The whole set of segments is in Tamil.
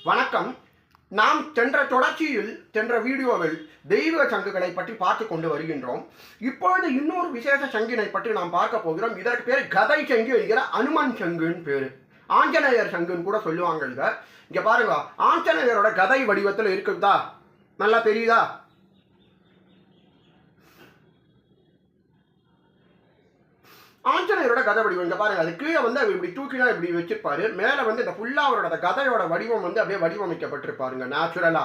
வணக்கம். நாம் சென்ற தொடர்ச்சியில் சென்ற வீடியோவில் தெய்வ சங்குகளை பற்றி பார்த்து கொண்டு வருகின்றோம். இப்பொழுது இன்னொரு விசேஷ சங்கினை பற்றி நாம் பார்க்க போகிறோம். இதற்கு பேர் கதை சங்கு என்கிற அனுமன் சங்குன்னு பேரு. ஆஞ்சநேயர் சங்குன்னு கூட சொல்லுவாங்க. இங்க பாருங்க, ஆஞ்சநேயரோட கதை வடிவத்தில் இருக்குதா, நல்லா தெரியுதா? ஆஞ்சநேயரோட கதை வடிவம் இங்கே பாருங்க. அது கீழே வந்து அவர் இப்படி தூக்கினா இப்படி வச்சிருப்பாரு. மேலே வந்து இந்த ஃபுல்லாக அவரோட கதையோட வடிவம் வந்து அப்படியே வடிவமைக்கப்பட்டிருப்பாருங்க நேச்சுரலா.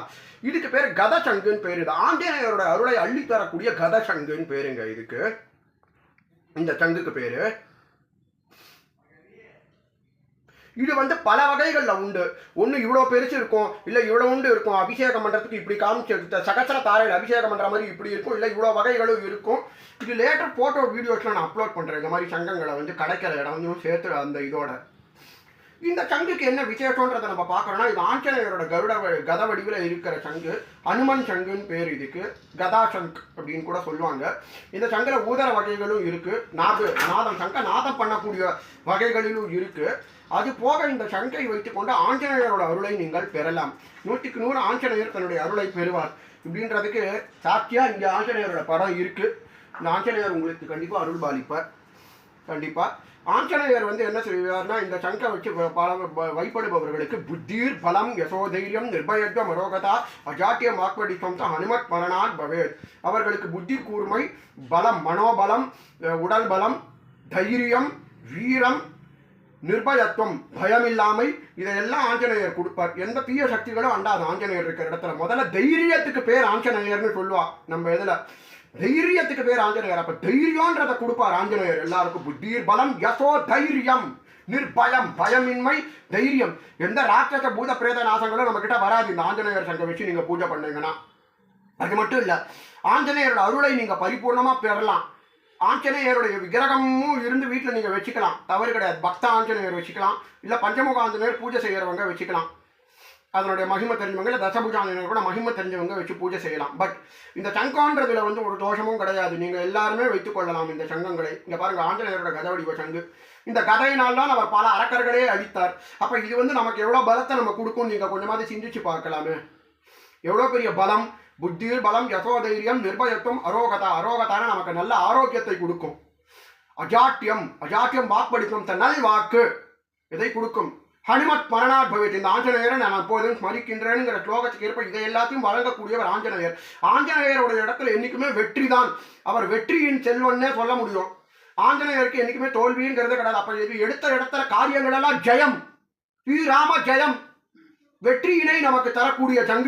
இதுக்கு பேர் கத சங்குன்னு பேரு. இது ஆஞ்சநேயரோட அருளை அள்ளி தரக்கூடிய கத சங்குன்னு பேருங்க. இதுக்கு இந்த சங்குக்கு பேரு. இது வந்து பல வகைகளில் உண்டு. ஒன்று இவ்வளோ பெருசு இருக்கும், இல்லை இவ்வளோ உண்டு இருக்கும். அபிஷேகம் பண்ணுறதுக்கு இப்படி காமிச்சு சகசர தாரையில் அபிஷேகம் பண்ணுற மாதிரி இப்படி இருக்கும், இல்லை இவ்வளோ வகைகளும் இருக்கும். இது லேட்டர் ஃபோட்டோ வீடியோஸில் நான் அப்லோட் பண்ணுறேன். இந்த மாதிரி சங்கங்களை வந்து கிடைக்கிற இடமும் சேர்த்து அந்த இதோட. இந்த சங்குக்கு என்ன விசேஷன்றதை நம்ம பார்க்குறோம்னா, இது ஆஞ்சநேயரோட கத வடிவில் இருக்கிற சங்கு. அனுமன் சங்குன்னு பேர். இதுக்கு கதா சங்க் அப்படின்னு கூட சொல்லுவாங்க. இந்த சங்கில் ஊதர வகைகளும் இருக்குது. நாதம் சங்க நாதம் பண்ணக்கூடிய வகைகளிலும் இருக்குது. அது போக இந்த சங்கை வைத்துக்கொண்டு ஆஞ்சநேயரோட அருளை நீங்கள் பெறலாம். 100க்கு 100 ஆஞ்சநேயர் தன்னுடைய அருளை பெறுவார். இப்படின்றதுக்கு சாட்சியாக இங்கே ஆஞ்சநேயரோட படம் இருக்குது. இந்த ஆஞ்சநேயர் உங்களுக்கு கண்டிப்பாக அருள் பாலிப்பார். கண்டிப்பாக ஆஞ்சநேயர் வந்து என்ன செய்வார்னா, இந்த சங்கை வச்சு வைப்படுபவர்களுக்கு புத்தீர் பலம் யசோதைரியம் நிர்பயத்வம் அரோகதா அஜாட்டியம் ஆக்வடித்தம் ஹனுமத் மரணாத் பவேத். அவர்களுக்கு புத்தி கூர்மை, பலம், மனோபலம், உடல் பலம், தைரியம், வீரம், நிர்பயத்துவம், பயமில்லாமை, இதையெல்லாம் ஆஞ்சநேயர் கொடுப்பார். எந்த தீய சக்திகளும் அண்டாது ஆஞ்சநேயர் இருக்கிற இடத்துல. முதல்ல தைரியத்துக்கு பேர் ஆஞ்சநேயர்னு சொல்லுவா நம்ம இதில். தைரியத்துக்கு பேர் ஆஞ்சநேயர். அப்ப தைரியன்றதை கொடுப்பார் ஆஞ்சநேயர் எல்லாருக்கும். புத்தீர் பலம் யசோ தைரியம் நிர்பயம், பயமின்மை, தைரியம். எந்த ராட்சச பூத பிரேத நாசங்களும் நம்ம கிட்ட வராது இந்த ஆஞ்சநேயர் சங்க வச்சு நீங்க பூஜை பண்ணீங்கன்னா. அது மட்டும் இல்ல, ஆஞ்சநேயரோட அருளை நீங்க பரிபூர்ணமா பெறலாம். ஆஞ்சநேயருடைய விக்கிரகமும் இருந்து வீட்டில் நீங்கள் வச்சுக்கலாம், தவறு கிடையாது. பக்த ஆஞ்சநேயர் வச்சுக்கலாம், இல்லை பஞ்சமுக ஆஞ்சநேயர் பூஜை செய்கிறவங்க வச்சுக்கலாம். அதனுடைய மகிமை தெரிஞ்சவங்க, இல்லை தசபூஜ ஆஞ்சநேயர் கூட மகிமை தெரிஞ்சவங்க வச்சு பூஜை செய்யலாம். பட் இந்த சங்கன்றதுல வந்து ஒரு தோஷமும் கிடையாது. நீங்கள் எல்லாருமே வைத்துக்கொள்ளலாம் இந்த சங்கங்களை. இங்கே பாருங்க, ஆஞ்சநேயரோட கதை வடிவ சங்கு. இந்த கதையினால்தான் அவர் பல அரக்கர்களே அழித்தார். அப்போ இது வந்து நமக்கு எவ்வளோ பலத்தை நம்ம கொடுக்கும் நீங்கள் கொஞ்சமாவது சிந்திச்சு பார்க்கலாமே. எவ்வளோ பெரிய பலம்! புத்தீர் பலம் யசோதைரியம் நிர்பயத்துவம் அரோகதா. அரோகதான நமக்கு நல்ல ஆரோக்கியத்தை கொடுக்கும். அஜாட்டியம், அஜாட்டியம் வாக்படிக்கும், நல் வாக்கு இதை கொடுக்கும். ஹனுமத் மரணாத் பவேத். இந்த ஆஞ்சநேயரை நான் அப்போதும் ஸ்மரிக்கின்றேனுங்கிற ஸ்லோகத்துக்கு ஏற்ப இதை எல்லாத்தையும் வழங்கக்கூடியவர் ஆஞ்சநேயர். ஆஞ்சநேயருடைய இடத்துல என்னைக்குமே வெற்றி தான். அவர் வெற்றியின் செல்வன்னே சொல்ல முடியும். ஆஞ்சநேயருக்கு என்னைக்குமே தோல்விங்கிறதே கிடையாது. அப்ப இது எடுத்த இடத்துல காரியங்கள் எல்லாம் ஜெயம், ஸ்ரீராம ஜெயம், வெற்றியினை நமக்கு தரக்கூடிய சங்கு.